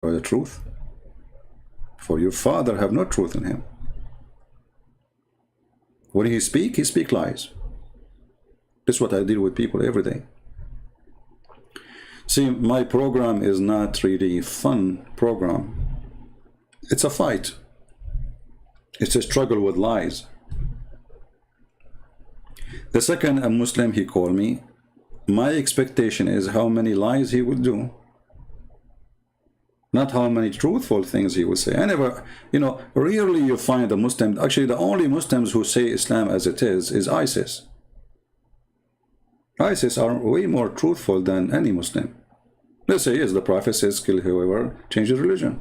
the truth. For your father have no truth in him. When he speak lies. This is what I deal with people every day. See, my program is not really fun program. It's a fight. It's a struggle with lies. The second a Muslim he called me, my expectation is how many lies he would do, not how many truthful things he would say. I never, rarely you find a Muslim. Actually, the only Muslims who say Islam as it is ISIS. ISIS are way more truthful than any Muslim. They say, yes, the Prophet says, kill whoever changes religion.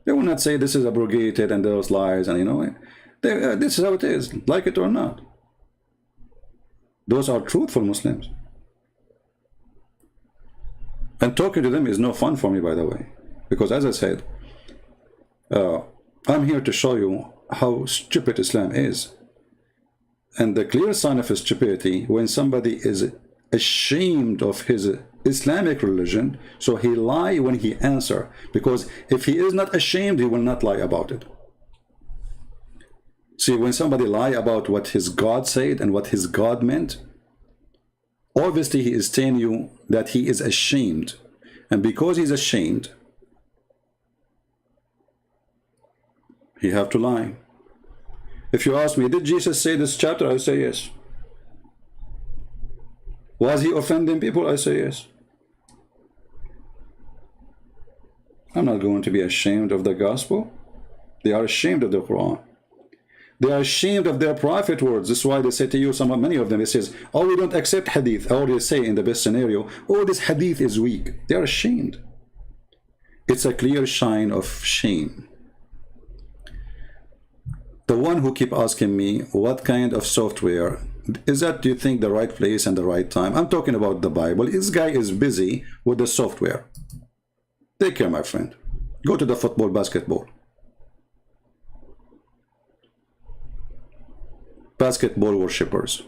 They will not say this is abrogated and those lies, and this is how it is, like it or not. Those are truthful Muslims. And talking to them is no fun for me, by the way. Because as I said, I'm here to show you how stupid Islam is. And the clear sign of stupidity, when somebody is ashamed of his Islamic religion, so he lie when he answer. Because if he is not ashamed, he will not lie about it. See, when somebody lie about what his God said and what his God meant, obviously he is telling you that he is ashamed. And because he's ashamed, he have to lie. If you ask me, did Jesus say this chapter? I say yes. Was he offending people? I say yes. I'm not going to be ashamed of the gospel. They are ashamed of the Quran. They are ashamed of their prophet words. This is why they say to you, many of them, it says, oh, we don't accept hadith. Or they say in the best scenario, oh, this hadith is weak. They are ashamed. It's a clear sign of shame. The one who keep asking me, what kind of software, is that, do you think, the right place and the right time? I'm talking about the Bible. This guy is busy with the software. Take care, my friend. Go to the football, basketball. Basketball worshippers.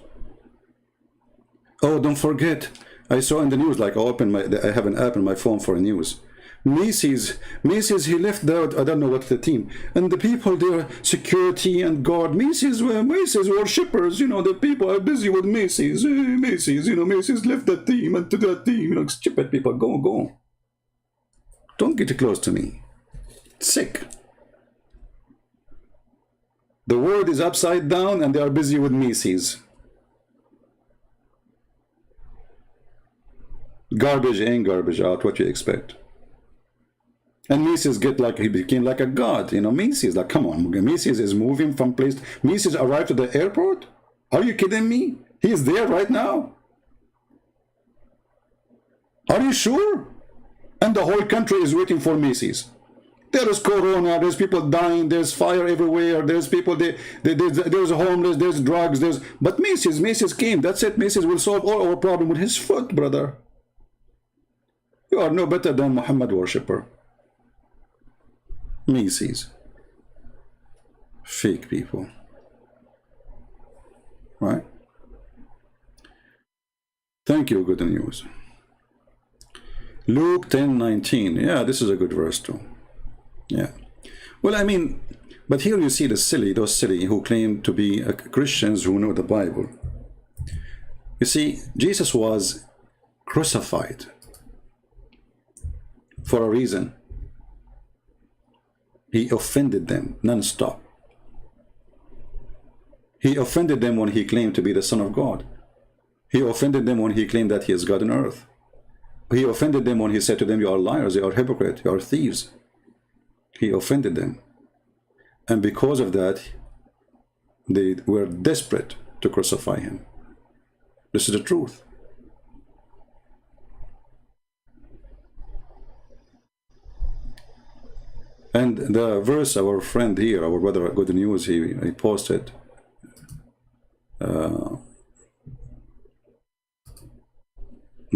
Oh, don't forget, I saw in the news, like I have an app on my phone for news. Macy's, he left out, I don't know what the team, and the people there, security and guard, Macy's worshippers, the people are busy with Macy's, Macy's left that team and to that team, stupid people, go. Don't get close to me. Sick. The world is upside down and they are busy with Macy's. Garbage in, garbage out, what you expect. And Macy's he became like a god, Macy's, like, come on, Macy's is moving from place. Macy's arrived at the airport? Are you kidding me? He is there right now. Are you sure? And the whole country is waiting for Macy's. There is corona, there's people dying, there's fire everywhere, there's people, there's homeless, there's drugs, but Macy's came, that's it. Macy's will solve all our problem with his foot, brother. You are no better than Muhammad worshipper. Macy's. Fake people. Right? Thank you, good news. Luke 10:19. Yeah, this is a good verse too. Yeah. Well, I mean, but here you see those silly who claim to be Christians who know the Bible. You see, Jesus was crucified for a reason. He offended them non-stop. He offended them when he claimed to be the Son of God. He offended them when he claimed that he is God on earth. He offended them when he said to them, you are liars, you are hypocrites, you are thieves. He offended them. And because of that, they were desperate to crucify him. This is the truth. And the verse our friend here, our brother Good News, he posted,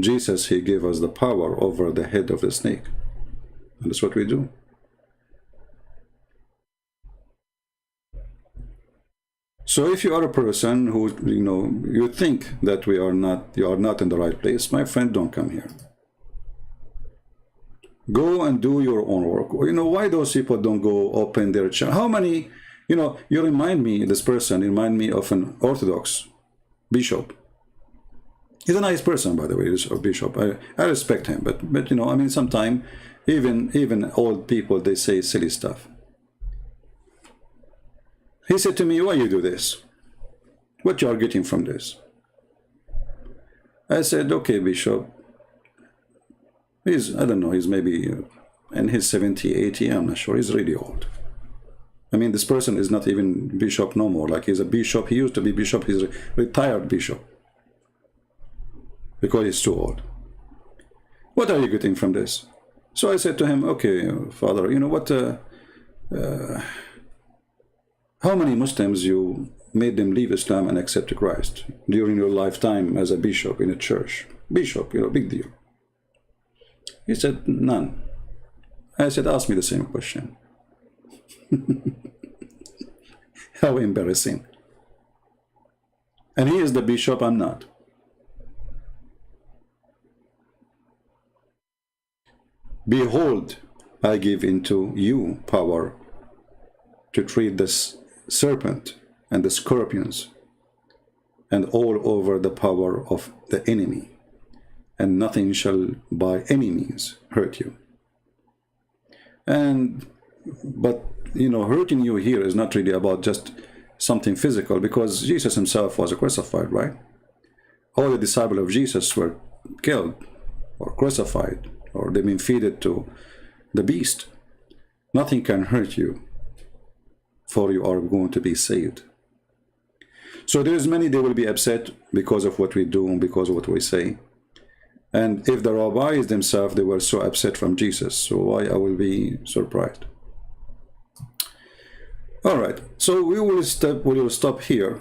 Jesus, he gave us the power over the head of the snake. And that's what we do. So if you are a person who, you think that you are not in the right place, my friend, don't come here. Go and do your own work. You know, why those people don't go open their channel? How many, you know, you remind me, this person remind me of an Orthodox bishop. He's a nice person, by the way, this bishop. I respect him, but you know, I mean, sometimes even old people, they say silly stuff. He said to me, why you do this? What you are getting from this? I said, okay, bishop. I don't know, he's maybe in his 70, 80, I'm not sure. He's really old. I mean, this person is not even bishop no more. Like, he's a bishop. He used to be bishop. He's a retired bishop. Because he's too old. What are you getting from this? So I said to him, okay, Father, you know what, how many Muslims you made them leave Islam and accept Christ during your lifetime as a bishop in a church? Bishop, you know, big deal. He said, none. I said, ask me the same question. How embarrassing. And he is the bishop, I'm not. Behold, I give into you power to treat this serpent and the scorpions and all over the power of the enemy, and nothing shall by any means hurt you. But you know, hurting you here is not really about just something physical, because Jesus himself was crucified, right? All the disciples of Jesus were killed or crucified, or they've been fed to the beast. Nothing can hurt you, for you are going to be saved. So there's many, they will be upset because of what we do and because of what we say. And if the rabbis themselves, they were so upset from Jesus, so why I will be surprised? All right, so we will stop here.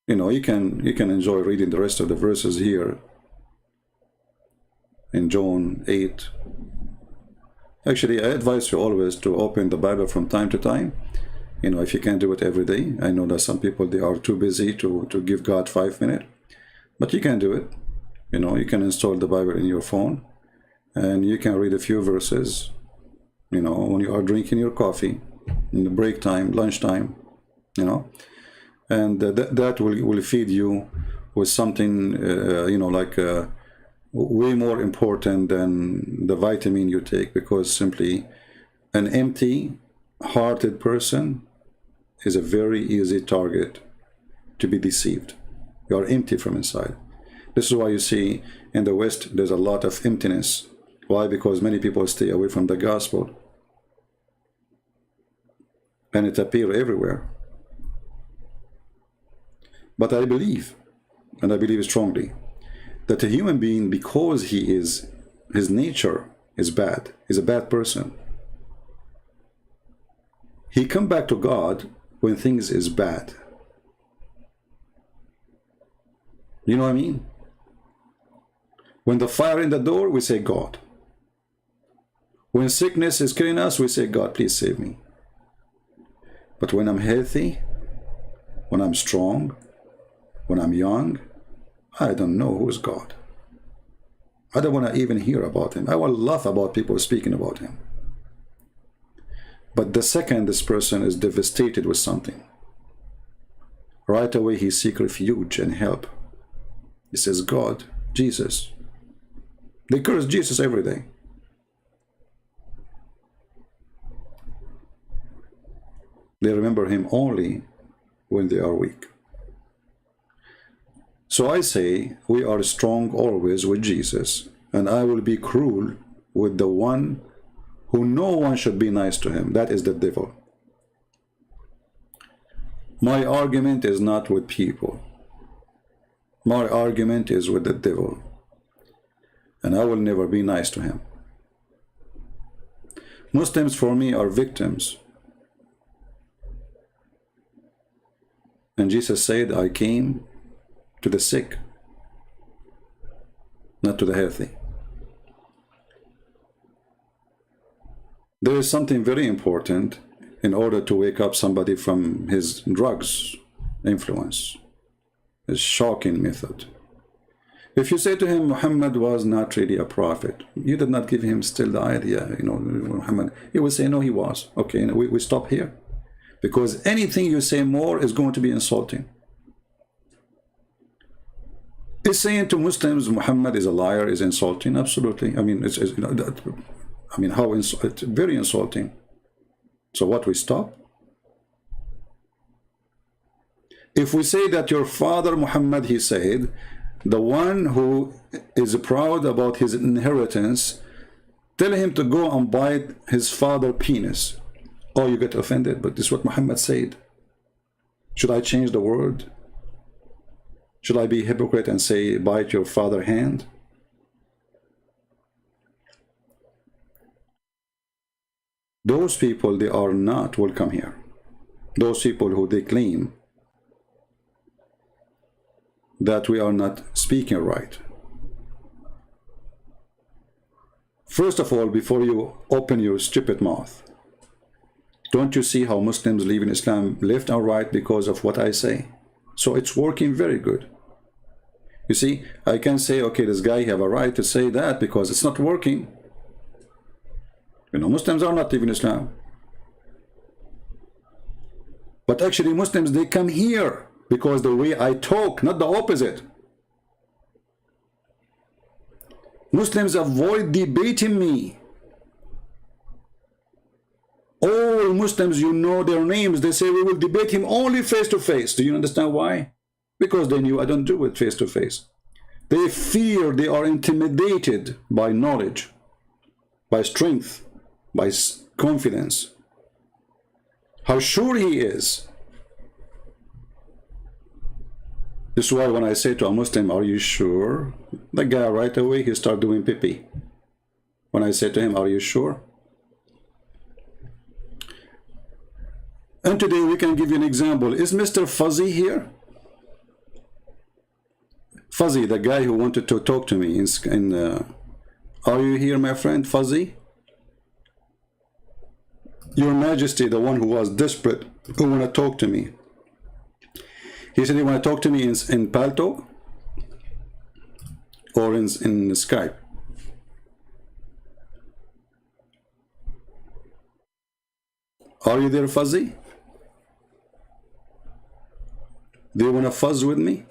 You know, you can enjoy reading the rest of the verses here in John 8. Actually, I advise you always to open the Bible from time to time. You know, if you can't do it every day. I know that some people, they are too busy to give God 5 minutes, but you can do it. You know, you can install the Bible in your phone and you can read a few verses, you know, when you are drinking your coffee in the break time, lunchtime, you know, and that will feed you with something, you know, like way more important than the vitamin you take, because simply an empty-hearted person is a very easy target to be deceived. You are empty from inside. This is why you see in the West there's a lot of emptiness. Why? Because many people stay away from the gospel, and it appears everywhere. But I believe, and I believe strongly, that a human being, because his nature is bad, is a bad person, he come back to God when things is bad. You know what I mean? When the fire in the door, we say, God. When sickness is killing us, we say, God, please save me. But when I'm healthy, when I'm strong, when I'm young, I don't know who's God. I don't want to even hear about him. I will laugh about people speaking about him. But the second this person is devastated with something, right away he seeks refuge and help. He says, God, Jesus. They curse Jesus every day. They remember him only when they are weak. So I say, we are strong always with Jesus, and I will be cruel with the one who no one should be nice to him. That is the devil. My argument is not with people. My argument is with the devil. And I will never be nice to him. Muslims for me are victims. And Jesus said, I came to the sick, not to the healthy. There is something very important in order to wake up somebody from his drugs influence. It's shocking method. If you say to him Muhammad was not really a prophet, you did not give him still the idea, you know, Muhammad, he will say no, he was. Okay, we stop here, because anything you say more is going to be insulting. Is saying to Muslims Muhammad is a liar is insulting? Absolutely. I mean, it's you know, I mean, how it's very insulting. So what, we stop? If we say that your father Muhammad, he said, the one who is proud about his inheritance, tell him to go and bite his father's penis. Oh, you get offended, but this is what Muhammad said. Should I change the word? Should I be a hypocrite and say, bite your father's hand? Those people, they are not welcome here. Those people who they claim that we are not speaking right. First of all, before you open your stupid mouth, don't you see how Muslims live in Islam left and right because of what I say? So it's working very good. You see, I can say, okay, this guy have a right to say that because it's not working. You know, Muslims are not living Islam. But actually Muslims, they come here because the way I talk, not the opposite. Muslims avoid debating me. All Muslims, you know their names, they say we will debate him only face to face. Do you understand why? Because they knew I don't do it face to face. They fear, they are intimidated by knowledge, by strength, by confidence. How sure he is. This is why when I say to a Muslim, are you sure? The guy right away, he start doing pee-pee. When I say to him, are you sure? And today we can give you an example. Is Mr. Fuzzy here? Fuzzy, the guy who wanted to talk to me. Are you here, my friend, Fuzzy? Your Majesty, the one who was desperate, who want to talk to me. He said he want to talk to me in Palto or in Skype. Are you there, Fuzzy? Do you want to fuzz with me?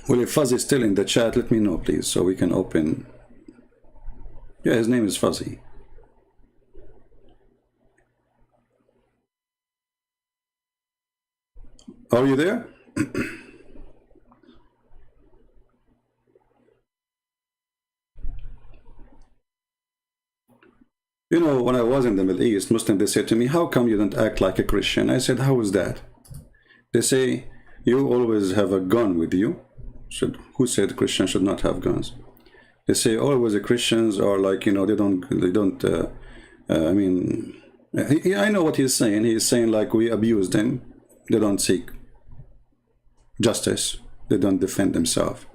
Well, if Fuzzy is still in the chat, let me know, please, so we can open. Yeah, his name is Fuzzy. Are you there? You know, when I was in the Middle East, Muslims, they said to me, how come you don't act like a Christian? I said, how is that? They say, you always have a gun with you. Who said Christians should not have guns? They say always the Christians are like, you know, they don't, I mean, I know what he's saying. He's saying like we abuse them. They don't seek justice. They don't defend themselves.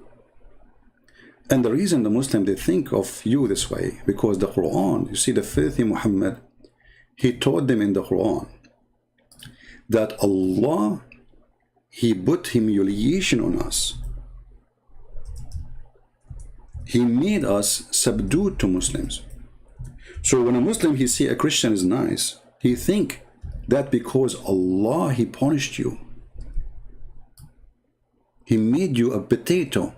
And the reason the Muslim, they think of you this way, because the Quran, you see the filthy Muhammad, he taught them in the Quran that Allah, he put humiliation on us. He made us subdued to Muslims. So when a Muslim, he see a Christian is nice, he think that because Allah, he punished you. He made you a potato.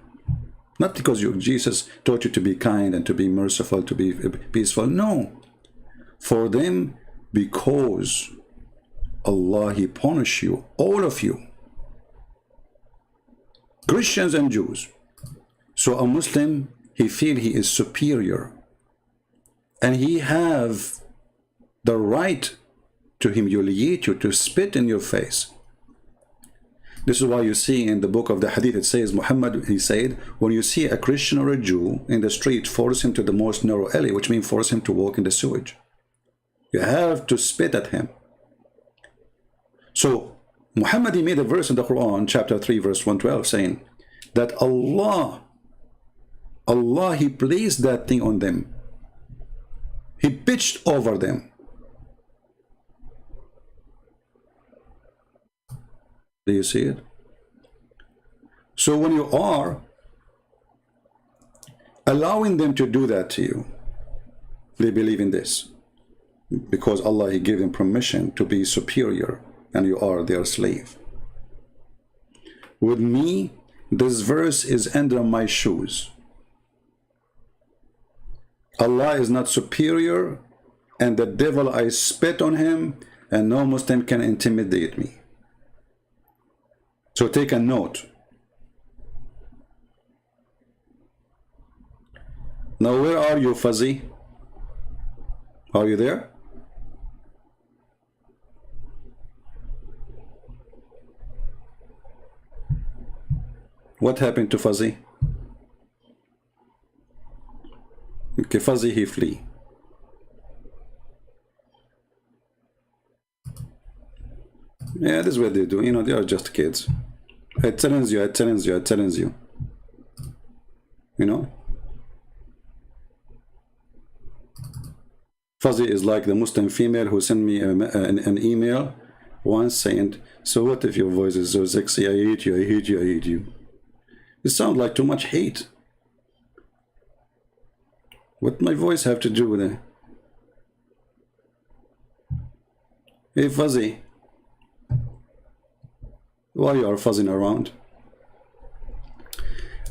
Not because Jesus taught you to be kind and to be merciful, to be peaceful. No. For them, because Allah, he punished you, all of you. Christians and Jews. So a Muslim, he feel he is superior. And he have the right to humiliate you, to spit in your face. This is why you see in the book of the Hadith, it says, Muhammad, he said, when you see a Christian or a Jew in the street, force him to the most narrow alley, which means force him to walk in the sewage. You have to spit at him. So, Muhammad, he made a verse in the Quran, chapter 3, verse 112, saying that Allah, he placed that thing on them. He pitched over them. Do you see it? So when you are allowing them to do that to you, they believe in this because Allah, He gave them permission to be superior, and you are their slave. With me, this verse is under my shoes. Allah is not superior, and the devil, I spit on him, and no Muslim can intimidate me. So take a note. Now, where are you, Fuzzy? Are you there? What happened to Fuzzy? Okay, Fuzzy, he flee. Yeah, this is what they do. You know, they are just kids. I challenge you, I challenge you, I challenge you. You know? Fuzzy is like the Muslim female who sent me an email once saying, so what if your voice is so sexy? I hate you, I hate you, I hate you. It sounds like too much hate. What my voice have to do with it? Hey, Fuzzy. Why you are fuzzing around?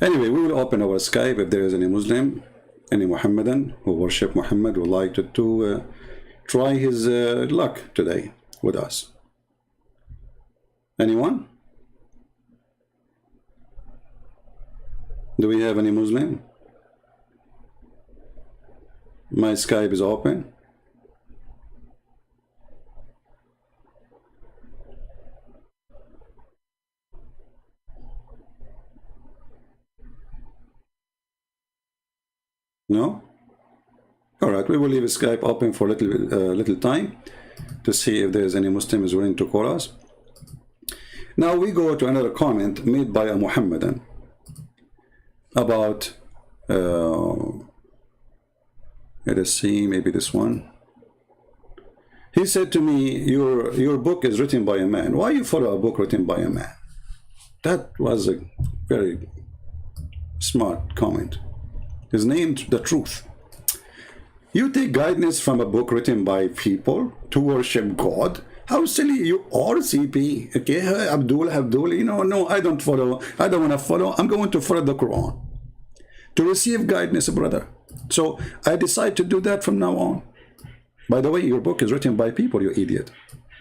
Anyway, we will open our Skype if there is any Muslim, any Muhammadan who worship Muhammad would like to try his luck today with us. Anyone? Do we have any Muslim? My Skype is open. No? All right, we will leave Skype open for a little time to see if there is any Muslim is willing to call us. Now we go to another comment made by a Muhammadan about, let us see, maybe this one. He said to me, your book is written by a man. Why you follow a book written by a man? That was a very smart comment. His name, The Truth. You take guidance from a book written by people to worship God? How silly you are, CP. Okay, Abdul, you know, no, I don't follow. I don't want to follow. I'm going to follow the Quran. To receive guidance, brother. So I decide to do that from now on. By the way, your book is written by people, you idiot.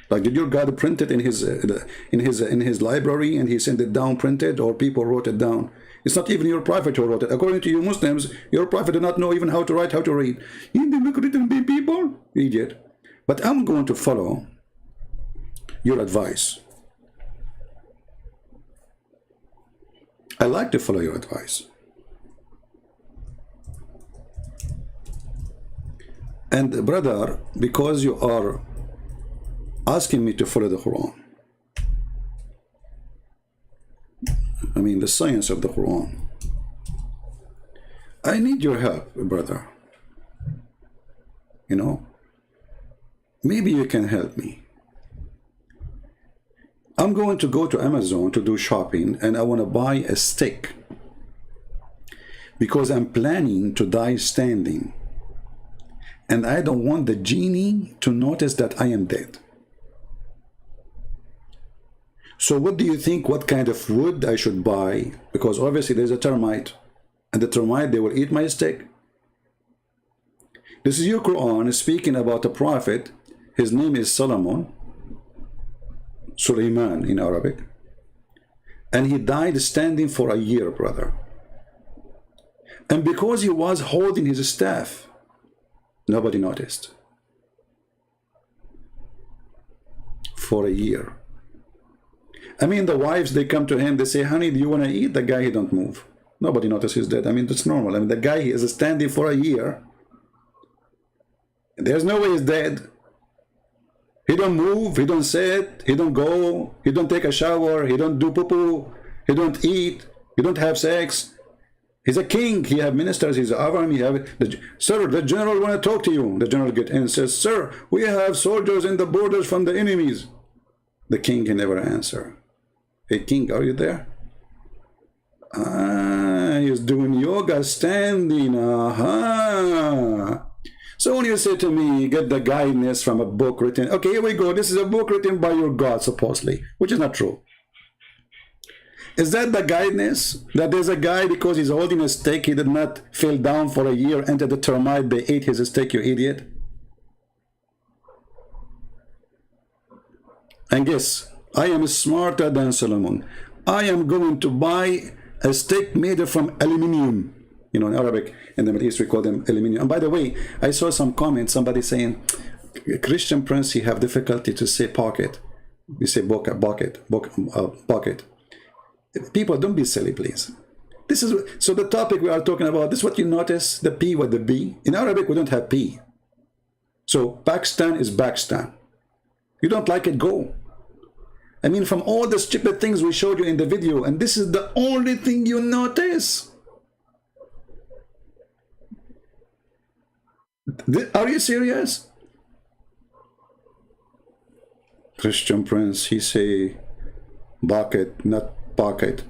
Like, did your God print it in his library and he sent it down printed, or people wrote it down? It's not even your prophet who wrote it. According to you Muslims, your prophet did not know even how to write, how to read. You did book written by people, idiot. But I'm going to follow your advice. I like to follow your advice. And brother, because you are asking me to follow the Quran, I mean the science of the Quran, I need your help, brother. You know, maybe you can help me. I'm going to go to Amazon to do shopping, and I want to buy a stick because I'm planning to die standing, and I don't want the genie to notice that I am dead. So what do you think, what kind of wood I should buy? Because obviously there's a termite, and the termite, they will eat my stick. This is your Quran speaking about a prophet. His name is Solomon, Suleiman in Arabic. And he died standing for a year, brother. And because he was holding his staff, nobody noticed. For a year. I mean, the wives, they come to him, they say, honey, do you want to eat? The guy, he don't move. Nobody notices he's dead. I mean, that's normal. I mean, the guy, he is standing for a year. There's no way he's dead. He don't move, he don't sit, he don't go, he don't take a shower, he don't do poo-poo, he don't eat, he don't have sex. He's a king, he have ministers, he's army, he have sir, the general want to talk to you. The general get in and says, sir, we have soldiers in the borders from the enemies. The king can never answer. Hey King, are you there? Ah, he's doing yoga standing. Aha. So when you say to me, get the guidance from a book written, okay, here we go. This is a book written by your God, supposedly, which is not true. Is that the guidance? That there's a guy, because he's holding a steak, he did not fall down for a year, enter the termite, they ate his steak, you idiot? And guess, I am smarter than Solomon. I am going to buy a steak made from aluminium. You know, in Arabic, in the Middle East, we call them aluminium. And by the way, I saw some comments, somebody saying, Christian Prince, he have difficulty to say pocket. We say pocket. People, don't be silly, please. This is, so the topic we are talking about, this is what you notice, the P with the B. In Arabic, we don't have P. So Pakistan is Pakistan. You don't like it, go. I mean, from all the stupid things we showed you in the video, and this is the only thing you notice. Are you serious? Christian Prince, he say bucket, not pocket.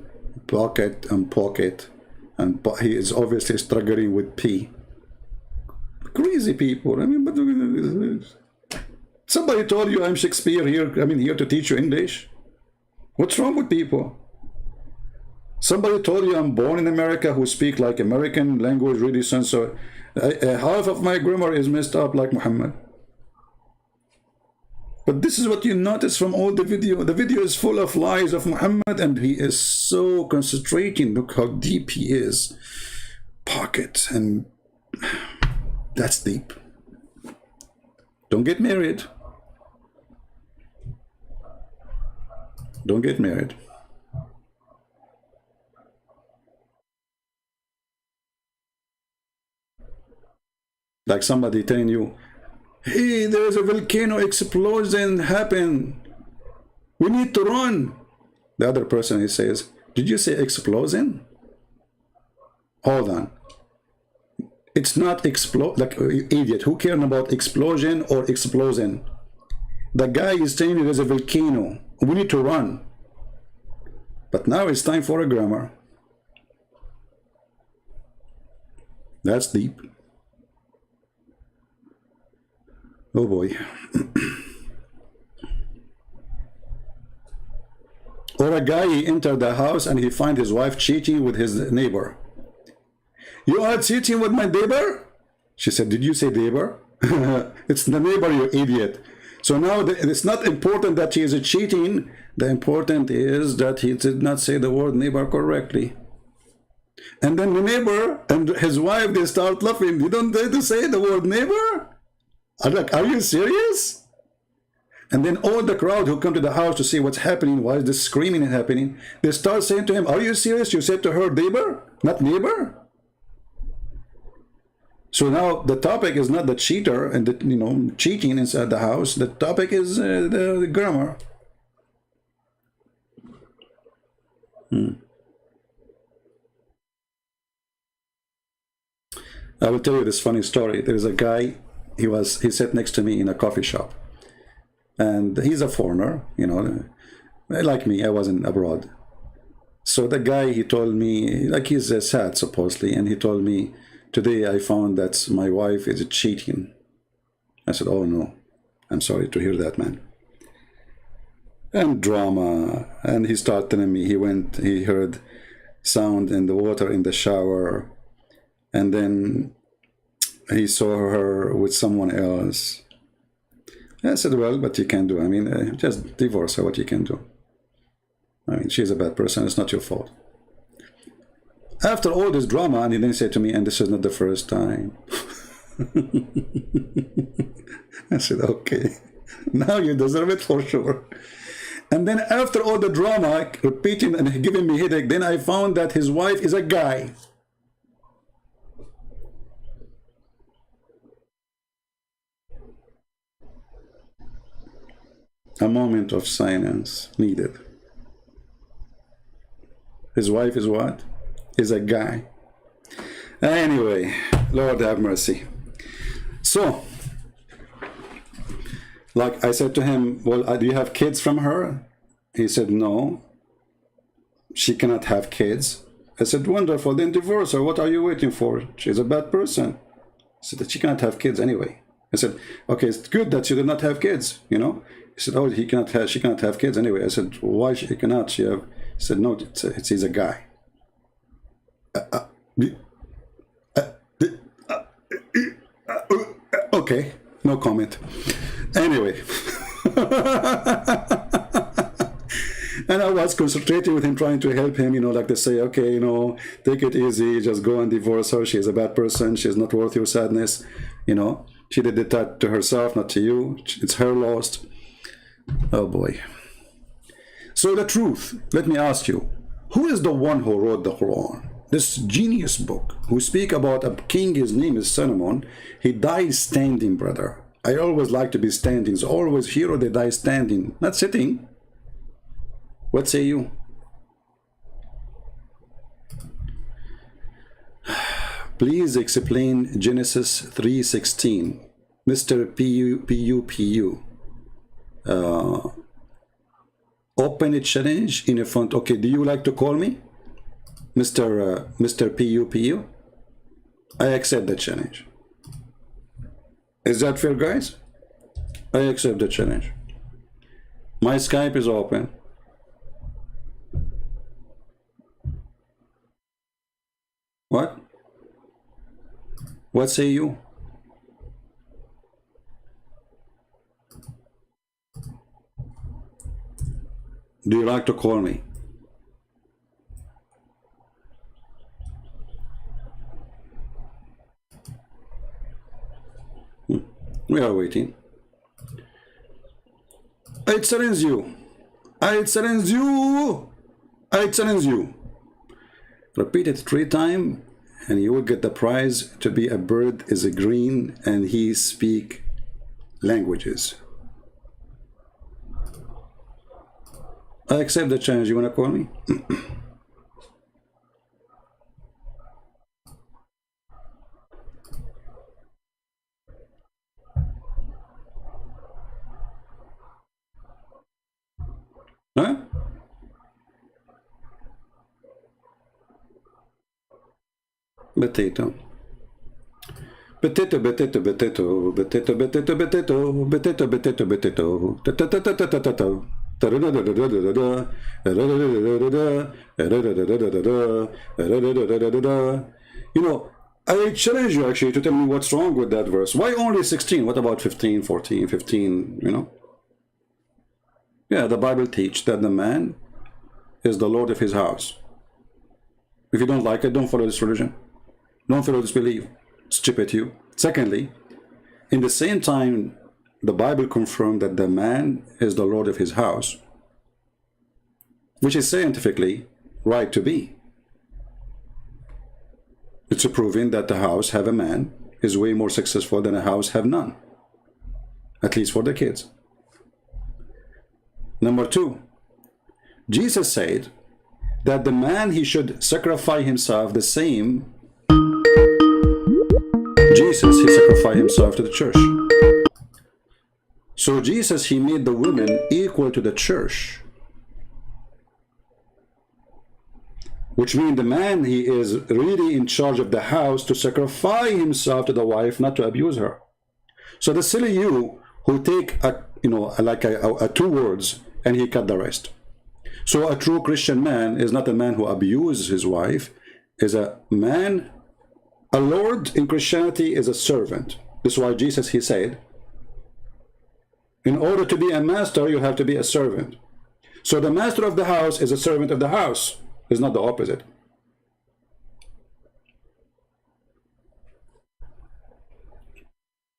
Pocket and pocket. And he is obviously struggling with P. Crazy people. I mean, but somebody told you I'm Shakespeare here, here to teach you English. What's wrong with people? Somebody told you I'm born in America, who speak like American language, really sense. So half of my grammar is messed up like Muhammad. But this is what you notice from all the video. The video is full of lies of Muhammad, and he is so concentrating. Look how deep he is. Pocket, and that's deep. Don't get married. Don't get married. Like somebody telling you, hey, there's a volcano explosion happen. We need to run. The other person, he says, did you say explosion? Hold on. It's not explode, like idiot. Who cares about explosion or explosion? The guy is saying there's a volcano. We need to run. But now it's time for a grammar. That's deep. Oh boy. Or a guy, he entered the house and he find his wife cheating with his neighbor. You are cheating with my neighbor? She said, did you say neighbor? It's the neighbor, you idiot. So now it's not important that he is cheating. The important is that he did not say the word neighbor correctly. And then the neighbor and his wife, they start laughing. You don't dare to say the word neighbor? I'm like, are you serious? And then all the crowd who come to the house to see what's happening, why is this screaming happening, they start saying to him, are you serious? You said to her neighbor, not neighbor? So now the topic is not the cheater and the, cheating inside the house. The topic is the grammar. I will tell you this funny story. There is a guy, he sat next to me in a coffee shop. And he's a foreigner, like me, I wasn't abroad. So the guy, he told me, like he's sad supposedly, and he told me, today I found that my wife is cheating. I said, oh no, I'm sorry to hear that, man. And drama, and he started telling me, he heard sound in the water in the shower, and then he saw her with someone else. I said, well, but you can do, just divorce her, what you can do. She's a bad person, it's not your fault. After all this drama, and he then said to me, and this is not the first time. I said, okay, now you deserve it for sure. And then after all the drama, repeating and giving me headache, then I found that his wife is a guy. A moment of silence needed. His wife is what? Is a guy. Anyway, Lord have mercy. So, like I said to him, well, do you have kids from her? He said, no. she cannot have kids. I said, wonderful, then divorce her. What are you waiting for? She's a bad person. I said that she cannot have kids anyway. I said, okay, it's good that she did not have kids, you know. He said, oh, she cannot have kids anyway. I said, why she cannot? She have? He said, no, he's a guy. Okay, no comment. Anyway. And I was concentrating with him, trying to help him, you know, like they say, okay, you know, take it easy, just go and divorce her. She's a bad person. She's not worth your sadness. You know, she did that to herself, not to you. It's her loss. Oh boy. So the truth, let me ask you, who is the one who wrote the Quran? This genius book, who speak about a king, his name is Solomon. He died standing, brother. I always like to be standing. It's always hero, they die standing, not sitting. What say you? Please explain Genesis 3:16. Mr. PU. Open a challenge in a front. Okay, do you like to call me? Mr. PU? I accept the challenge. Is that fair, guys? I accept the challenge. My Skype is open. What? What say you? Do you like to call me? We are waiting. I challenge you. I challenge you. I challenge you. Repeat it 3 times and you will get the prize to be a bird is a green and he speak languages. I accept the challenge. You want to call me? Huh? Potato. Potato, potato, potato, potato, potato, potato, potato, potato, potato. You know, I challenge you actually to tell me what's wrong with that verse. Why only 16? What about 15, 14, 15, you know? Yeah, the Bible teaches that the man is the Lord of his house. If you don't like it, don't follow this religion. Don't follow this belief. Stupid you. Secondly, in the same time, the Bible confirmed that the man is the Lord of his house, which is scientifically right to be. It's proving that the house have a man is way more successful than a house have none, at least for the kids. Number 2, Jesus said that the man, he should sacrifice himself the same. Jesus, he sacrificed himself to the church. So Jesus, he made the women equal to the church. Which means the man, he is really in charge of the house to sacrifice himself to the wife, not to abuse her. So the silly you who take a, you know, like a 2 words and he cut the rest. So a true Christian man is not a man who abuses his wife, is a man. A Lord in Christianity is a servant. This is why Jesus, he said, in order to be a master, you have to be a servant. So the master of the house is a servant of the house. It's not the opposite.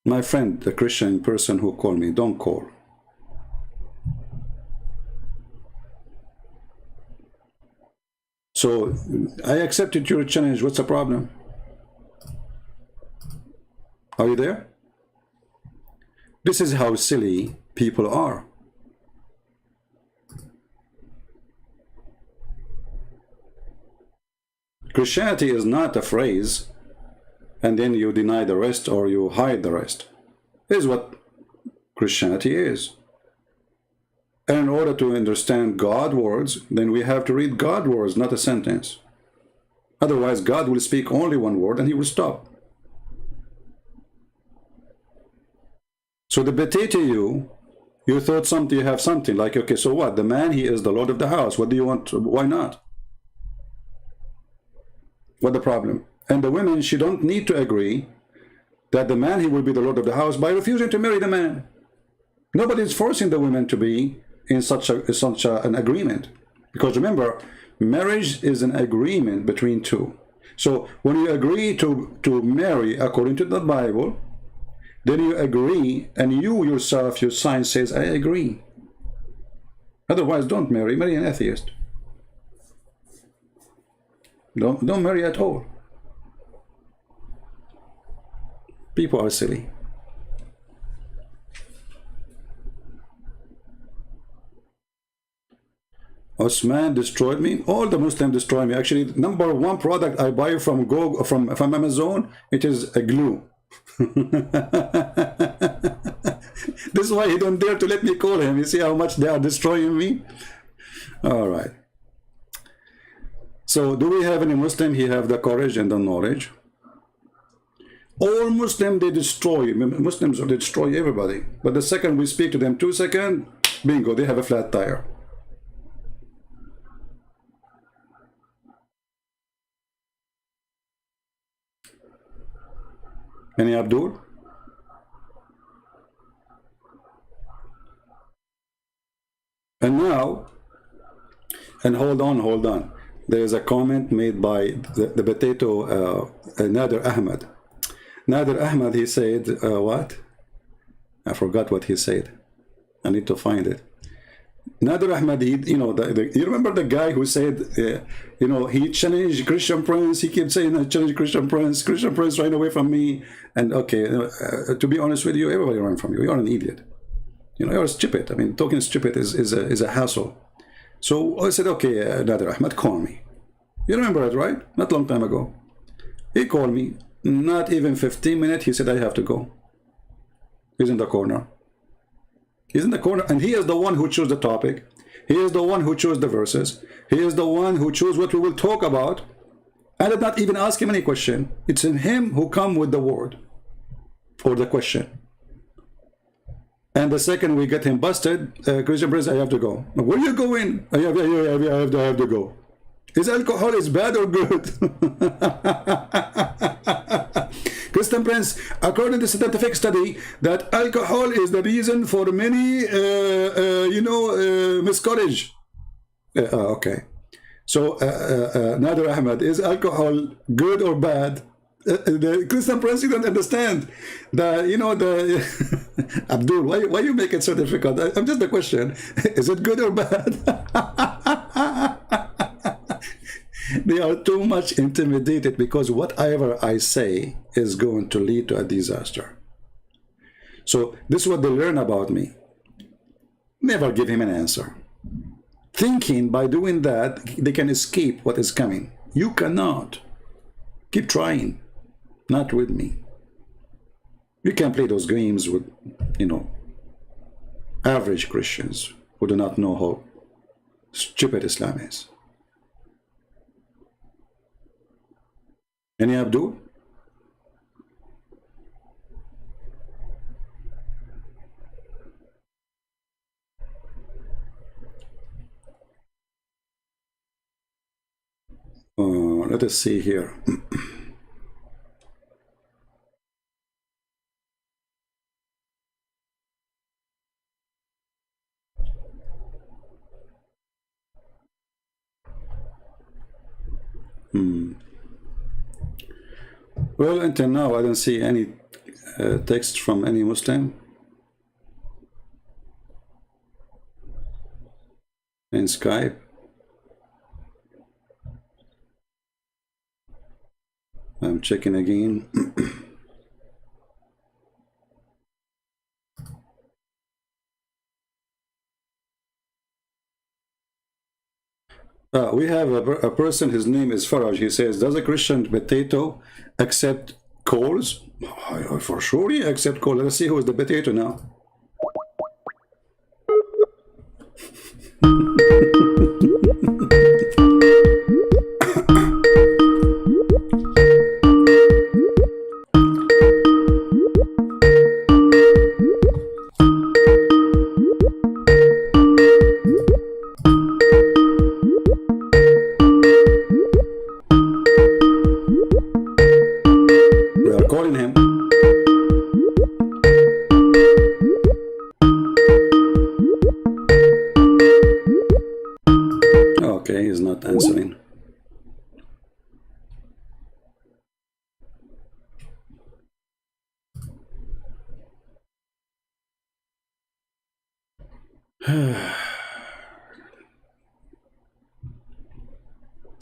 My friend, the Christian person who called me, don't call. So I accepted your challenge. What's the problem? Are you there? This is how silly people are. Christianity is not a phrase and then you deny the rest or you hide the rest. This is what Christianity is. And in order to understand God's words, then we have to read God's words, not a sentence. Otherwise, God will speak only one word and he will stop. So the potato you thought something, you have something like, okay, so what? The man, he is the Lord of the house. What do you want? Why not? What the problem? And the women, she don't need to agree that the man, he will be the Lord of the house by refusing to marry the man. Nobody is forcing the women to be in such an agreement. Because remember, marriage is an agreement between two. So when you agree to marry according to the Bible, then you agree, and you yourself, your sign says, I agree. Otherwise, don't marry. Marry an atheist. Don't marry at all. People are silly. Osman destroyed me. All the Muslims destroy me. Actually, number one product I buy from from Amazon, it is a glue. This is why he don't dare to let me call him. You see how much they are destroying me? All right. So do we have any Muslim? He have the courage and the knowledge. All Muslims, they destroy. Muslims, they destroy everybody. But the second we speak to them, 2 seconds, bingo, they have a flat tire. Any Abdul? And now, and hold on. There is a comment made by the potato Nader Ahmed. Nader Ahmed, he said, what? I forgot what he said. I need to find it. Nader Ahmed, you remember the guy who said, he challenged Christian Prince. He kept saying, I challenge Christian Prince. Christian Prince ran away from me. And okay, to be honest with you, everybody ran from you. You're an idiot. You're stupid. I mean, talking stupid is a hassle. So I said, okay, Nader Ahmed, call me. You remember it, right? Not long time ago. He called me. Not even 15 minutes, he said, I have to go. He's in the corner. He's in the corner, and he is the one who chose the topic. He is the one who chose the verses. He is the one who chose what we will talk about. I did not even ask him any question. It's in him who come with the word or the question. And the second we get him busted, Christian Prince, I have to go. Where are you going? I have to go. Is alcohol is bad or good? Christian Prince, according to scientific study, that alcohol is the reason for many, miscarriage. Okay. So, Nader Ahmed, is alcohol good or bad? The Christian Prince, you don't understand. Abdul, why you make it so difficult? I'm just a question. Is it good or bad? They are too much intimidated because whatever I say is going to lead to a disaster. So this is what they learn about me. Never give him an answer. Thinking by doing that, they can escape what is coming. You cannot. Keep trying. Not with me. You can play those games with, average Christians who do not know how stupid Islam is. Any Abdul? Let us see here. Well, until now, I don't see any text from any Muslim in Skype. I'm checking again. We have a person, his name is Faraj. He says, does a Christian potato accept calls? For sure he accepts calls. Let's see who is the potato now. Do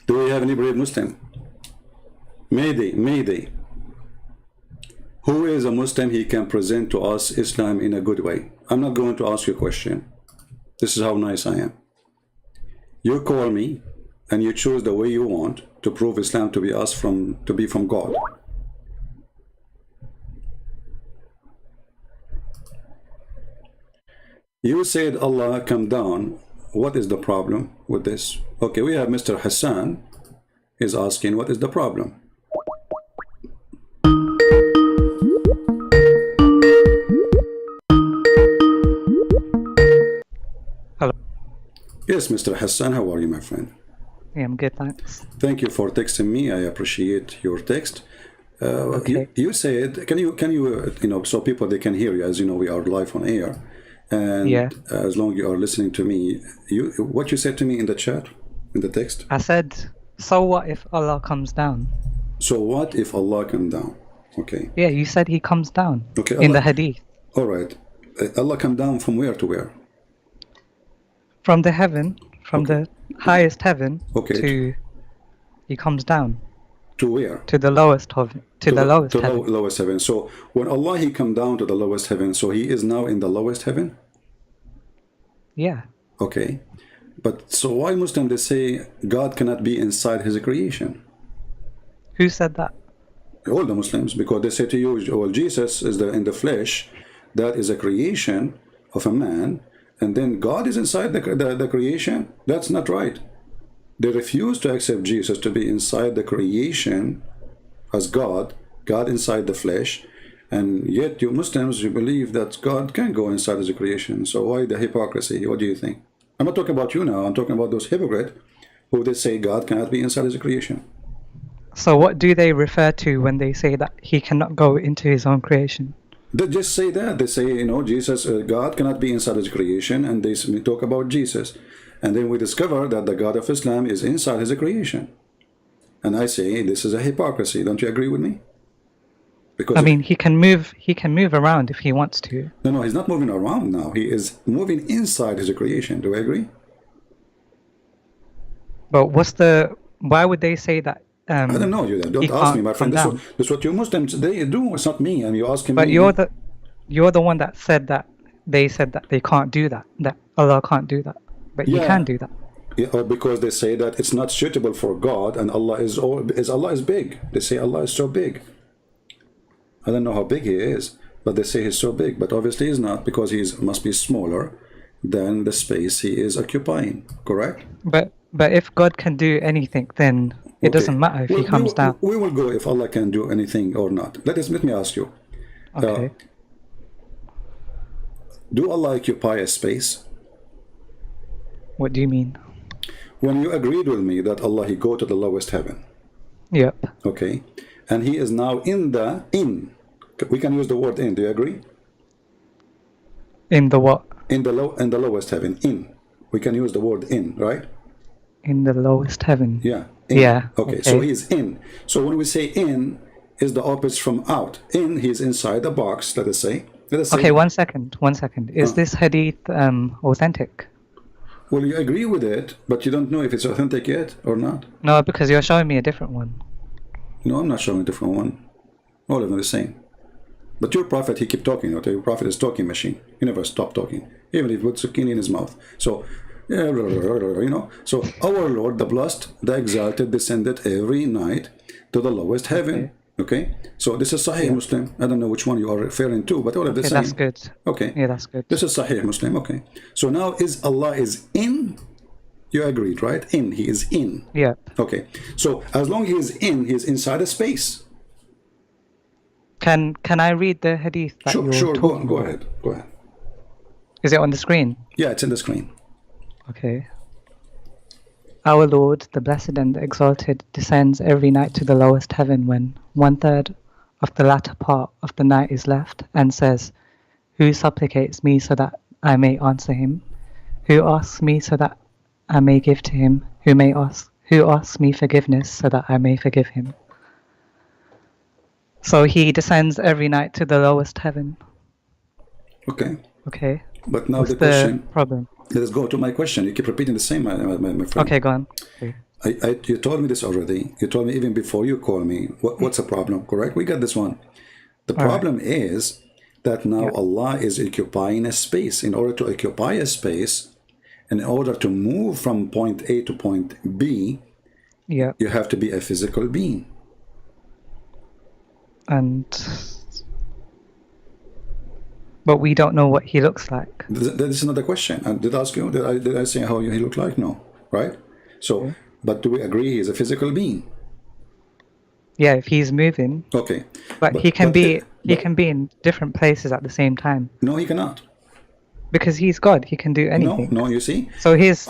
we have any brave Muslim? Mayday. Who is a Muslim? He can present to us Islam in a good way. I'm not going to ask you a question. This is how nice I am. You call me and you choose the way you want to prove Islam to be from God. You said Allah come down. What is the problem with this? Okay, we have Mr. Hassan is asking what is the problem. Hello. Yes, Mr. Hassan, how are you, my friend? Yeah, I'm good, thanks. Thank you for texting me. I appreciate your text. Okay. You said, can you so people they can hear you, as you know, we are live on air, and Yeah. as long you are listening to me, what you said to me in the chat, in the text. I said, so what if Allah comes down? So what if Allah come down? Okay. Yeah, you said he comes down Okay. in the Allah, hadith. all right. Allah come down from where to where? From the heaven, from the highest heaven to he comes down. To where? To the lowest heaven. To the lowest heaven. Lowest heaven. So when Allah he come down to the lowest heaven, so he is now in the lowest heaven? Yeah. Okay. But so why Muslims they say God cannot be inside his creation? Who said that? All the Muslims, because they say to you, well, Jesus is in the flesh, that is a creation of a man, and then God is inside the creation. That's not right. They refuse to accept Jesus to be inside the creation as God inside the flesh, and yet you Muslims, you believe that God can go inside the creation. So why the hypocrisy? What do you think? I'm not talking about you now. I'm talking about those hypocrites who they say God cannot be inside the creation. So what do they refer to when they say that he cannot go into his own creation? They just say that. They say, Jesus, God cannot be inside his creation, and they talk about Jesus. And then we discover that the God of Islam is inside his creation. And I say, this is a hypocrisy. Don't you agree with me? Because I mean, he can move around if he wants to. No, he's not moving around now. He is moving inside his creation. Do I agree? But why would they say that? I don't know. You don't ask me, my friend. This is what you Muslims they do. It's not me. And you're asking me. But you're the one that said that they said that they can't do that. That Allah can't do that. But you can do that. Yeah, because they say that it's not suitable for God, and Allah is big. They say Allah is so big. I don't know how big he is, but they say he's so big. But obviously he's not, because he must be smaller than the space he is occupying. Correct? But if God can do anything, then it doesn't matter if he comes down. We will go if Allah can do anything or not. Let me ask you. Okay. Do Allah occupy a space? What do you mean? When you agreed with me that Allah he go to the lowest heaven. Yep. Okay. And he is now in. We can use the word in. Do you agree? In the what? In the lowest heaven. In. We can use the word in, right? In the lowest heaven. Yeah. In. Yeah. Okay. So he's in. So when we say in, is the opposite from out. In, he's inside the box. Let us say. Okay. 1 second. 1 second. Is this hadith authentic? Well, you agree with it, but you don't know if it's authentic yet or not. No, because you're showing me a different one. No, I'm not showing a different one. All of them the same. But your prophet, he keep talking. Okay? Your prophet is talking machine. He never stop talking, even if he puts zucchini in his mouth. So, So our Lord, the blessed, the exalted, descended every night to the lowest heaven. Okay? So this is Sahih Muslim. I don't know which one you are referring to, but all of the same. That's good. Okay. Yeah, that's good. This is Sahih Muslim. Okay. So now Allah is in? You agreed, right? In. He is in. Yeah. Okay. So as long as he is in, he is inside a space. Can I read the hadith that Sure. Go ahead. Is it on the screen? Yeah, it's in the screen. Okay. Our Lord, the Blessed and the Exalted, descends every night to the lowest heaven when 1/3 of the latter part of the night is left, and says, "Who supplicates me so that I may answer him? Who asks me so that I may give to him? Who asks me forgiveness so that I may forgive him?" So he descends every night to the lowest heaven. Okay. Okay. But now What's the question. problem? Let's go to my question. You keep repeating the same, my friend. Okay, go on. Okay. You told me this already. You told me even before you call me. What's the problem? Correct? We got this one. The problem is that now Allah is occupying a space. In order to occupy a space, in order to move from point A to point B, you have to be a physical being. But we don't know what he looks like. That is another question. And did I ask you? Did I say how he looked like? No, right? So, but do we agree he is a physical being? Yeah, if he's moving. Okay. But he can be in different places at the same time. No, he cannot. Because he's God, he can do anything. No, you see. So his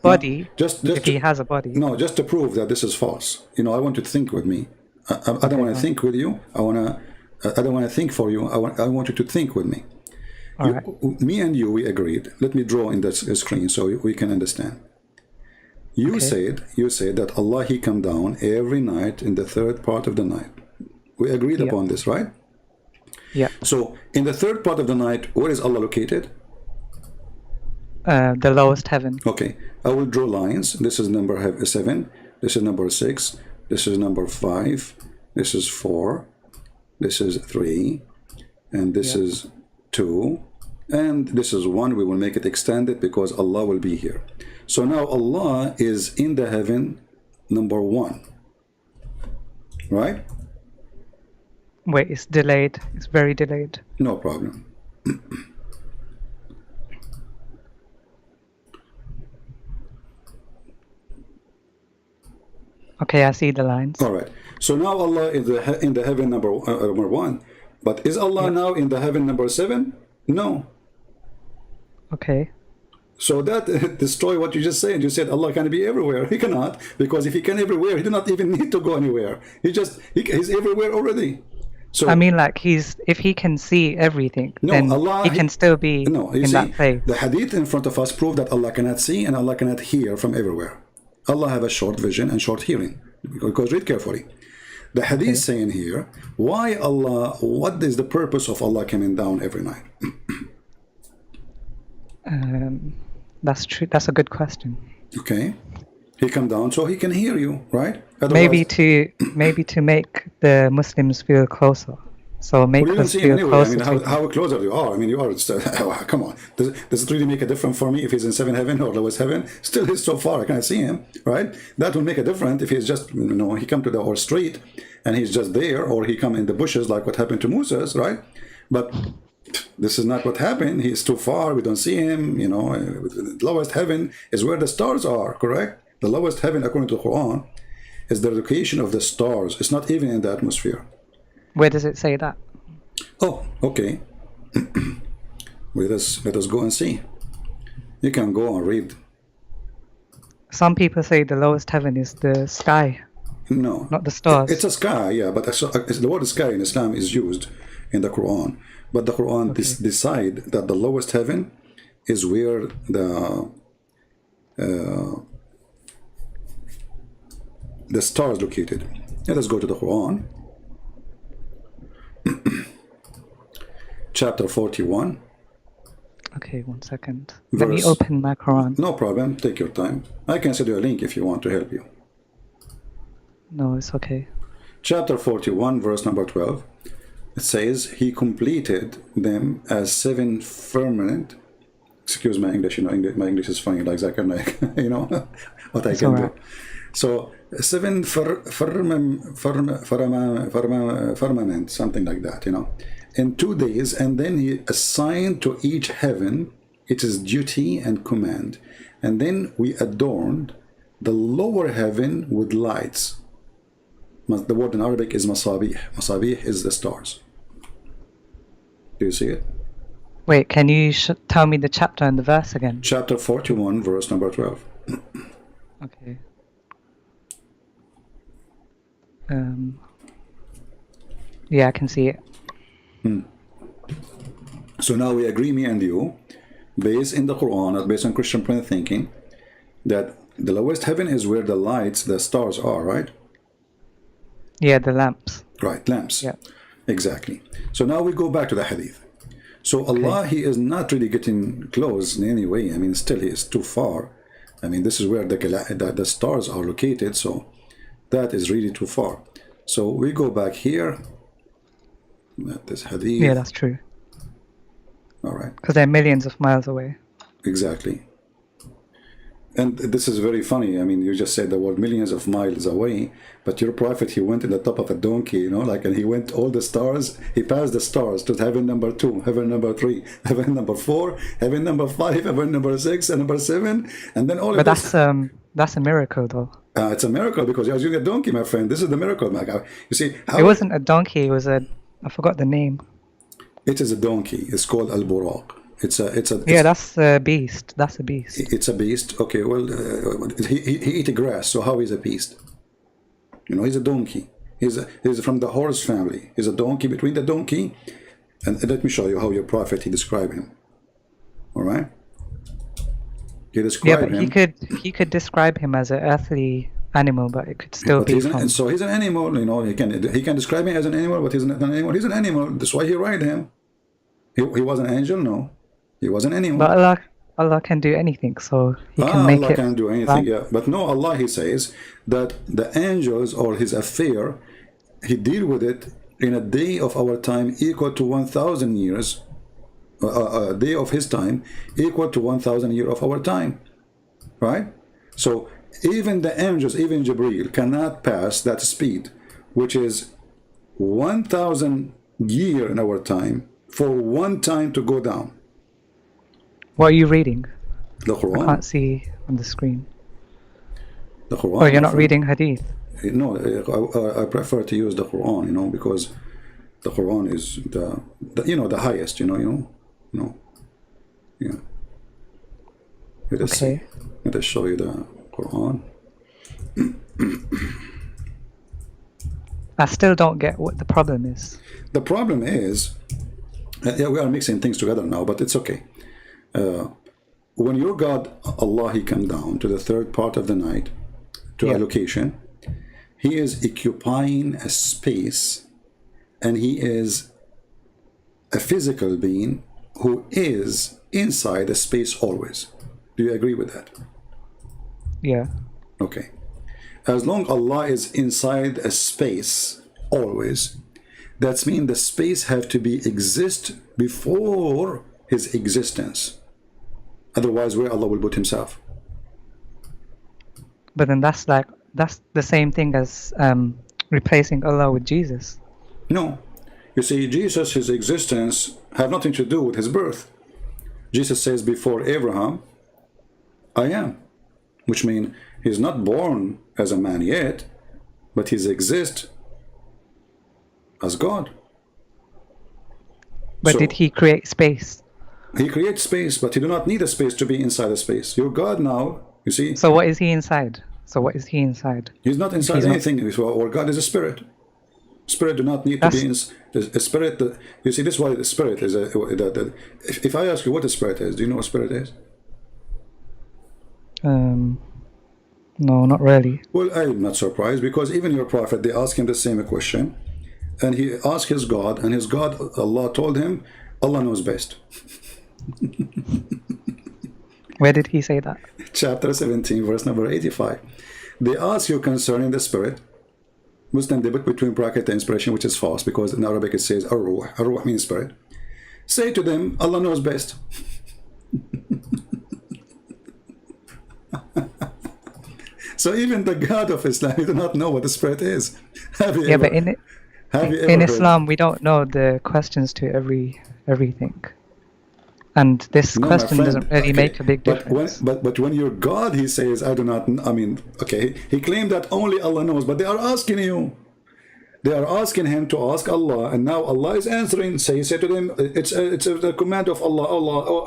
body, just if he has a body. No, just to prove that this is false. I want you to think with me. I don't want to think with you. I don't want to think for you. I want you to think with me. All right. Me and you, we agreed. Let me draw in the screen so we can understand. You said that Allah, he come down every night in the third part of the night. We agreed upon this, right? Yeah. So in the third part of the night, where is Allah located? The lowest heaven. Okay. I will draw lines. This is number 7. This is number 6. This is number 5. This is 4. This is 3. And this is 2. And this is 1. We will make it extended because Allah will be here. So now Allah is in the heaven number 1. Right? Wait, it's delayed. It's very delayed. No problem. Okay, I see the lines. All right. So now Allah is in the heaven number 1. But is Allah now in the heaven number 7? No. Okay. So that destroy what you just said. You said Allah can be everywhere. He cannot, because if he can everywhere, he do not even need to go anywhere. He's everywhere already. So I mean, like if he can see everything, then Allah, he can still be in that place. The hadith in front of us prove that Allah cannot see and Allah cannot hear from everywhere. Allah have a short vision and short hearing. Because read carefully. The hadith saying here, why Allah? What is the purpose of Allah coming down every night? That's true. That's a good question. Okay, he come down so he can hear you, right? Maybe to make the Muslims feel closer. So make us feel closer. I mean, how closer you are? I mean, you are. Come on. Does it really make a difference for me if he's in 7th heaven or lowest heaven? Still, he's so far. I can't see him, right? That will make a difference if he's just, he come to our street and he's just there, or he come in the bushes like what happened to Moses, right? But this is not what happened. He's too far. We don't see him. The lowest heaven is where the stars are. Correct? The lowest heaven, according to the Quran, is the location of the stars. It's not even in the atmosphere. Where does it say that? Oh, okay. Let us go and see. You can go and read. Some people say the lowest heaven is the sky. No, not the stars. It's a sky, yeah, but the word sky in Islam is used in the Quran. But the Quran decide that the lowest heaven is where the stars located. Let us go to the Quran. Chapter 41. Okay, 1 second. Let me open my Quran. No problem. Take your time. I can send you a link if you want to help you. No, it's okay. Chapter 41, verse number 12. It says, he completed them as 7 firmament. Excuse my English. My English is funny like Zakir, what I can do. So 7 firmament, something like that, in 2 days, and then he assigned to each heaven its duty and command. And then we adorned the lower heaven with lights. The word in Arabic is masabih. Masabih is the stars. Do you see it? Wait, can you tell me the chapter and the verse again? Chapter 41, verse number 12. Okay. Yeah, I can see it. So now we agree, me and you, based in the Quran, based on Christian plain thinking, that the lowest heaven is where the lights, the stars are, right? Yeah, the lamps. Right, lamps. Yeah. Exactly. So now we go back to the hadith. So Allah, He is not really getting close in any way. I mean, still He is too far. I mean, this is where the stars are located, so that is really too far. So we go back here. This hadith. Yeah, that's true. All right. Because they're millions of miles away. Exactly. And this is very funny. I mean, you just said the word millions of miles away, but your prophet, he went in the top of a donkey, you know, like, and he went all the stars, he passed the stars to heaven number 2, heaven number 3, heaven number 4, heaven number 5, heaven number 6, and number 7, and then all But of this. that's a miracle, though. It's a miracle because you're using a donkey, my friend. This is the miracle, my guy. You see, It wasn't a donkey, it was I forgot the name. it is a donkey. It's called al-buraq. Yeah, that's a beast. That's a beast. It's a beast. Okay, well, he eats grass, so how is a beast? You know, he's a donkey. He's from the horse family. He's a donkey between the donkey. And let me show you how your prophet, he described him. All right? He described him. But he could describe him as an earthly animal, but it could still be. So he's an animal, you know, he can describe him as an animal, but he's not an animal. He's an animal. That's why he write him. He was an angel? No. He was an animal. But Allah can do anything, so He can make Allah it. can do anything, right? yeah. But no, Allah, He says that the angels or His affair, He deal with it in a day of our time equal to 1,000 years. A day of His time equal to 1,000 years of our time. Right? So even the angels, even Jibreel, cannot pass that speed, which is 1,000 years in our time for one time to go down. What are you reading? The Quran. I can't see on the screen. The Quran. Oh, you're not reading Hadith? No, I prefer to use the Quran, you know, because the Quran is the the highest, you know. Yeah. Let us see. Let us show you the Quran. I still don't get what the problem is. The problem is, we are mixing things together now, but it's okay. When your God, Allah, He come down to the third part of the night, to a location, He is occupying a space, and He is a physical being who is inside a space always. Do you agree with that? Yeah. Okay. As long Allah is inside a space always, that means the space have to be exist before His existence. Otherwise, where Allah will put Himself? But then that's the same thing as replacing Allah with Jesus. No. You see, Jesus, His existence have nothing to do with His birth. Jesus says, before Abraham, I am. Which means He's not born as a man yet, but He exists as God. But did He create space? He creates space, but He do not need a space to be inside a space. Your God now, you see. So what is He inside? He's not inside anything. Our God is a spirit. Spirit do not need to be in a spirit. You see, this is why the spirit is if I ask you what a spirit is, do you know what spirit is? No, not really. Well, I'm not surprised, because even your prophet, they asked him the same question, and he asked his God, and his God, Allah, told him, Allah knows best. Where did He say that? Chapter 17, verse number 85. They ask you concerning the spirit. Muslim, they put between bracket the inspiration, which is false, because in Arabic it says ar-ruh. Ar-ruh means spirit. Say to them, Allah knows best. So even the God of Islam, you do not know what the spirit is. But in Islam, we don't know the questions to everything. And this question doesn't really make a big difference. But when your God, He says, I do not, I mean, okay, He claimed that only Allah knows, but they are asking you. They are asking Him to ask Allah, and now Allah is answering. So He said to them, it's the command of Allah,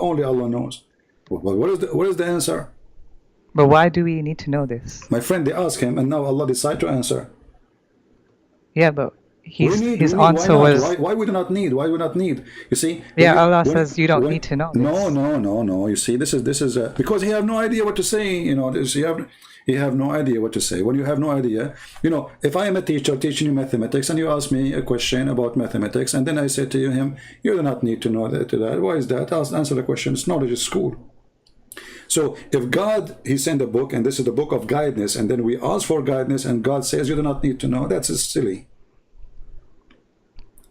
only Allah knows. Well, what is the answer? But why do we need to know this? My friend, they ask Him, and now Allah decide to answer. Yeah, but his answer was, why we do not need? Why we not need? You see? Allah says you don't need to know. No. You see, this is because he have no idea what to say. You know, he have no idea what to say. When you have no idea, you know, if I am a teacher teaching you mathematics and you ask me a question about mathematics and then I say to him, you do not need to know that. Why is that? I'll answer the question. It's knowledge is school. So if God, he sent a book and this is the book of guidance, and then we ask for guidance and God says you do not need to know, that's silly.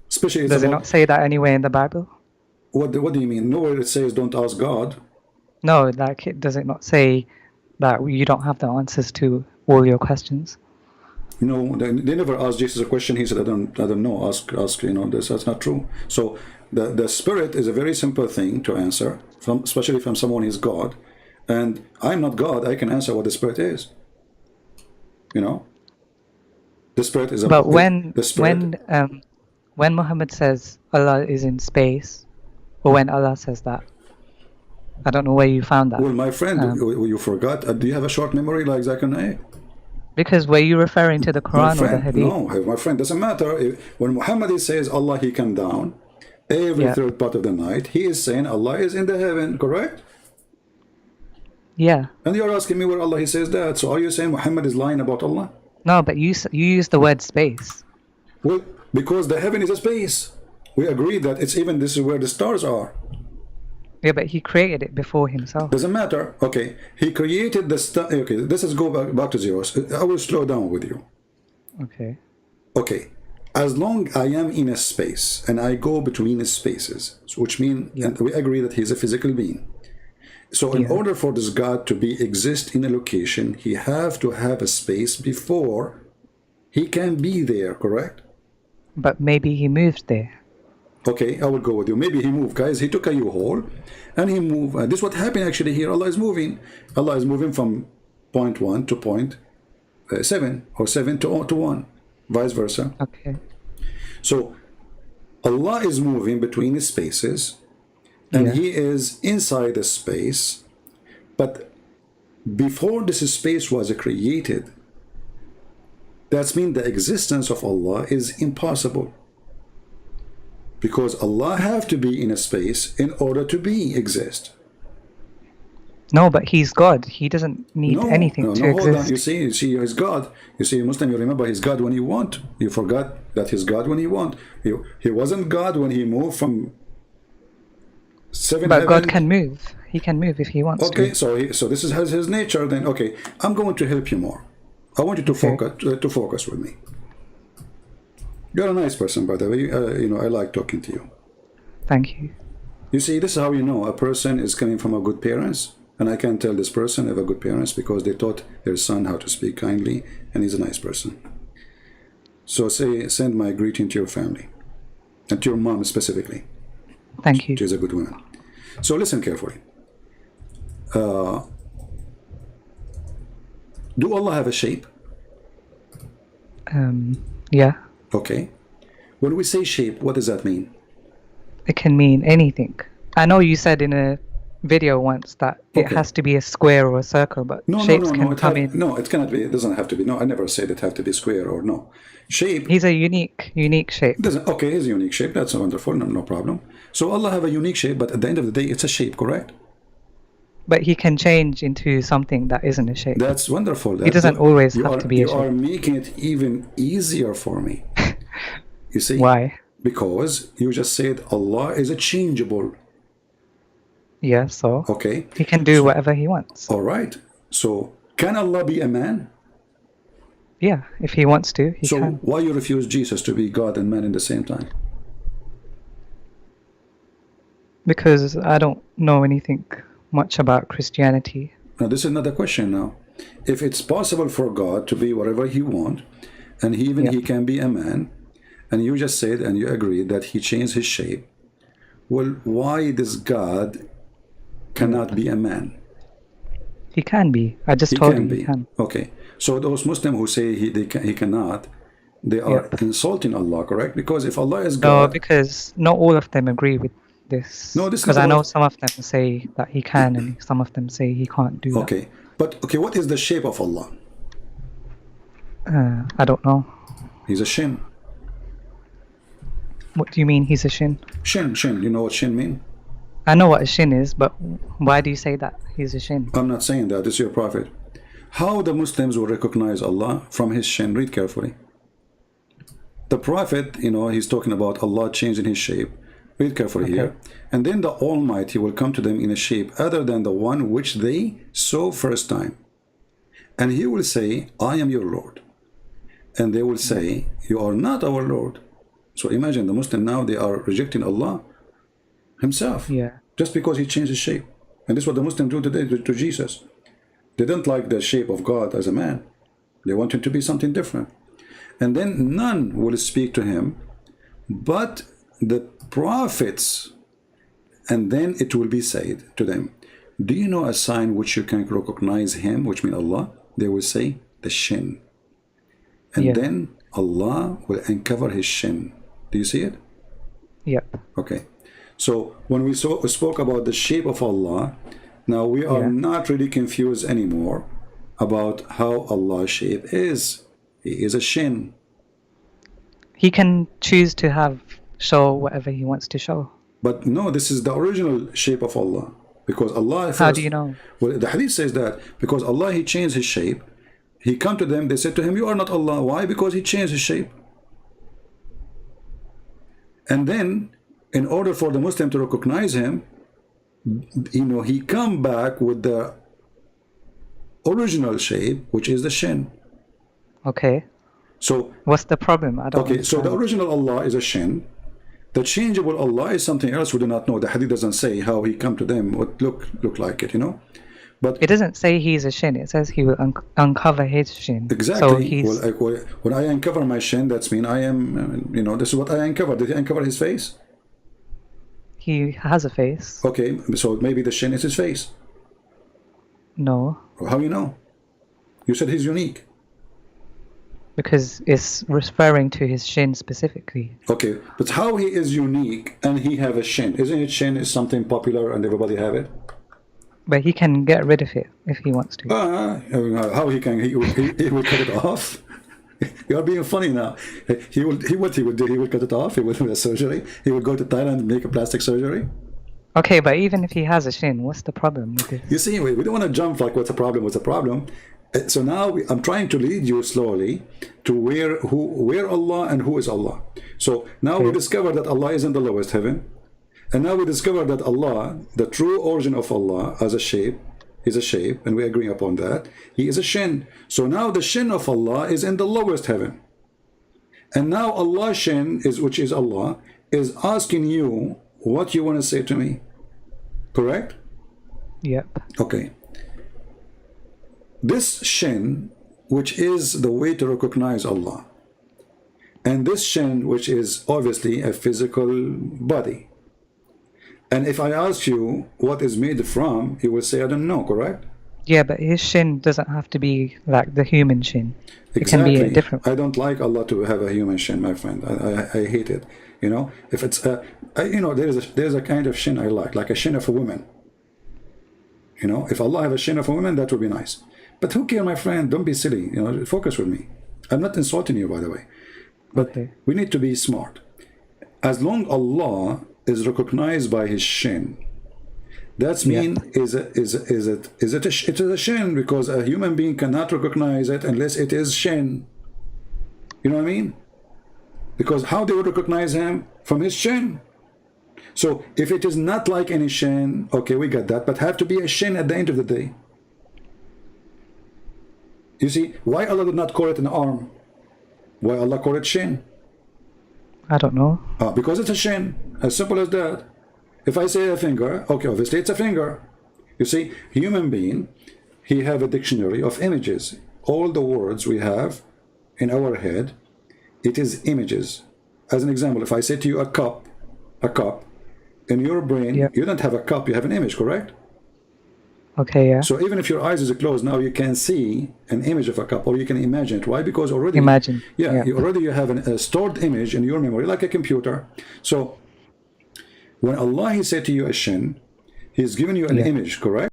Especially does it not say that anywhere in the Bible? What do you mean? Nowhere it says don't ask God. No, like does it not say that you don't have the answers to all your questions? No, they never asked Jesus a question. He said, I don't know. Ask. You know, that's not true. So the spirit is a very simple thing to answer, especially from someone who is God. And I'm not God. I can answer what the spirit is. You know, the spirit is. But when Muhammad says Allah is in space, or when Allah says that, I don't know where you found that. Well, my friend, you forgot. Do you have a short memory like Zakir? Because were you referring to the Quran or the Hadith? No, my friend, doesn't matter. When Muhammad says Allah, he come down every third part of the night, he is saying Allah is in the heaven, correct? Yeah. And you're asking me where Allah he says that. So are you saying Muhammad is lying about Allah? No, but you use the word space. Well, because the heaven is a space. We agree that this is where the stars are. Yeah, but he created it before himself. Doesn't matter. Okay, he created the star. Okay, this is go back to zero. I will slow down with you. Okay. Okay, as long I am in a space and I go between spaces, which means and we agree that he's a physical being. So in order for this God to exist in a location, he have to have a space before he can be there, correct? But maybe he moved there. Okay, I will go with you. Maybe he moved, guys. He took a U-Haul and he moved. This is what happened actually here. Allah is moving. Allah is moving from point 1 to point 7 or 7 to 1, vice versa. Okay. So Allah is moving between the spaces and he is inside the space. But before this space was created, that means the existence of Allah is impossible. Because Allah have to be in a space in order to exist. No, but he's God. He doesn't need anything to exist. Hold on. You see, he's God. You see, Muslim, you remember he's God when you want. You forgot that he's God when you want. He wasn't God when he moved from 7 But heaven. God can move. He can move if he wants to. Okay, so this is his nature. Then okay, I'm going to help you more. I want you to focus with me. You're a nice person, by the way. You know, I like talking to you. Thank you. You see, this is how you know a person is coming from a good parents. And I can tell this person have a good parents because they taught their son how to speak kindly, and he's a nice person. So send my greeting to your family, and to your mom specifically. Thank you. She's a good woman. So listen carefully. Do Allah have a shape? Yeah. Okay. When we say shape, what does that mean? It can mean anything. I know you said in a video once that it has to be a square or a circle, but shapes can come in. No, it cannot be. It doesn't have to be. No, I never said it have to be square or no. Shape. He's a unique shape. Okay, he's a unique shape. That's wonderful. No problem. So Allah have a unique shape, but at the end of the day, it's a shape, correct? But he can change into something that isn't a shape. That's wonderful. He doesn't always have to be a shape. You are making it even easier for me. You see? Why? Because you just said Allah is a changeable. Yeah, so okay, he can do whatever he wants. All right. So can Allah be a man? Yeah, if he wants to, he can. So why you refuse Jesus to be God and man in the same time? Because I don't know anything much about Christianity. Now this is another question now. If it's possible for God to be whatever he wants, and he can be a man, and you just said and you agreed that he changed his shape, well, why this God cannot be a man? He can be. I just told you he can. Okay. So those Muslims who say he cannot, they are insulting Allah, correct? Because if Allah is God... No, because not all of them agree with this. No, this because I know some of them say that he can and some of them say he can't do that. Okay. But, okay, what is the shape of Allah? I don't know. He's a shin. What do you mean he's a shin? Shin. You know what shin mean? I know what a shin is, but why do you say that he's a shin? I'm not saying that. It's your prophet. How the Muslims will recognize Allah from his shin? Read carefully. The prophet, you know, he's talking about Allah changing his shape. Read carefully here. And then the Almighty will come to them in a shape other than the one which they saw first time. And he will say, I am your Lord. And they will say, you are not our Lord. So imagine the Muslim now, they are rejecting Allah himself. Yeah. Just because he changed his shape. And this is what the Muslims do today to Jesus. They don't like the shape of God as a man. They want him to be something different. And then none will speak to him but the prophets. And then it will be said to them, do you know a sign which you can recognize him, which means Allah? They will say, the shin. And then Allah will uncover his shin. Do you see it? Yep. Okay. So when we spoke about the shape of Allah, now we are not really confused anymore about how Allah's shape is. He is a shin. He can choose to show whatever he wants to show. But no, this is the original shape of Allah. Because Allah first, how do you know? Well, the hadith says that because Allah, he changed his shape. He come to them, they said to him, you are not Allah. Why? Because he changed his shape. And then, in order for the Muslim to recognize him, you know, he come back with the original shape, which is the shin. Okay. So what's the problem? I don't understand. So the original Allah is a shin. The changeable Allah is something else we do not know. The hadith doesn't say how he come to them, what look like it, you know. But it doesn't say he's a shin. It says he will uncover his shin. Exactly. So well, when I uncover my shin, that's mean I am, you know, this is what I uncover. Did he uncover his face? He has a face. Okay, so maybe the shin is his face. No. How you know? You said he's unique. Because it's referring to his shin specifically. Okay, but how he is unique and he have a shin? Isn't it shin is something popular and everybody have it? But he can get rid of it if he wants to. How he can? He will cut it off. You are being funny now. What he would do? He would cut it off. He would do a surgery. He would go to Thailand and make a plastic surgery. Okay, but even if he has a shin, what's the problem with this? You see, we don't want to jump like what's the problem? What's the problem? So now I'm trying to lead you slowly to where Allah and who is Allah. So now we discover that Allah is in the lowest heaven. And now we discover that Allah, the true origin of Allah as a shape, is a shape, and we agree upon that. He is a shin. So now the shin of Allah is in the lowest heaven. And now Allah's shin, which is Allah, is asking you what you want to say to me. Correct? Yep. Okay. This shin, which is the way to recognize Allah, and this shin, which is obviously a physical body. And if I ask you what is made from, you will say, I don't know, correct? Yeah, but his shin doesn't have to be like the human shin. Exactly. It can be a different. I don't like Allah to have a human shin, my friend. I hate it. You know, if it's you know, there's a kind of shin I like a shin of a woman. You know, if Allah have a shin of a woman, that would be nice. But who cares, my friend? Don't be silly. You know, focus with me. I'm not insulting you, by the way. But we need to be smart. As long Allah is recognized by his shin, that's mean is it a shin, because a human being cannot recognize it unless it is shin. You know what I mean? Because how they would recognize him? From his shin. So if it is not like any shin, okay, we got that, but have to be a shin at the end of the day. You see, why Allah did not call it an arm? Why Allah called it shin? I don't know. Because it's a shin. As simple as that. If I say a finger, okay, obviously it's a finger. You see, human being, he have a dictionary of images. All the words we have in our head, it is images. As an example, if I say to you a cup, in your brain, you don't have a cup, you have an image, correct? Okay, yeah. So even if your eyes is closed, now you can see an image of a cup, or you can imagine it. Why? Because already you have a stored image in your memory, like a computer. So when Allah, he said to you a shin, he's given you an image, correct?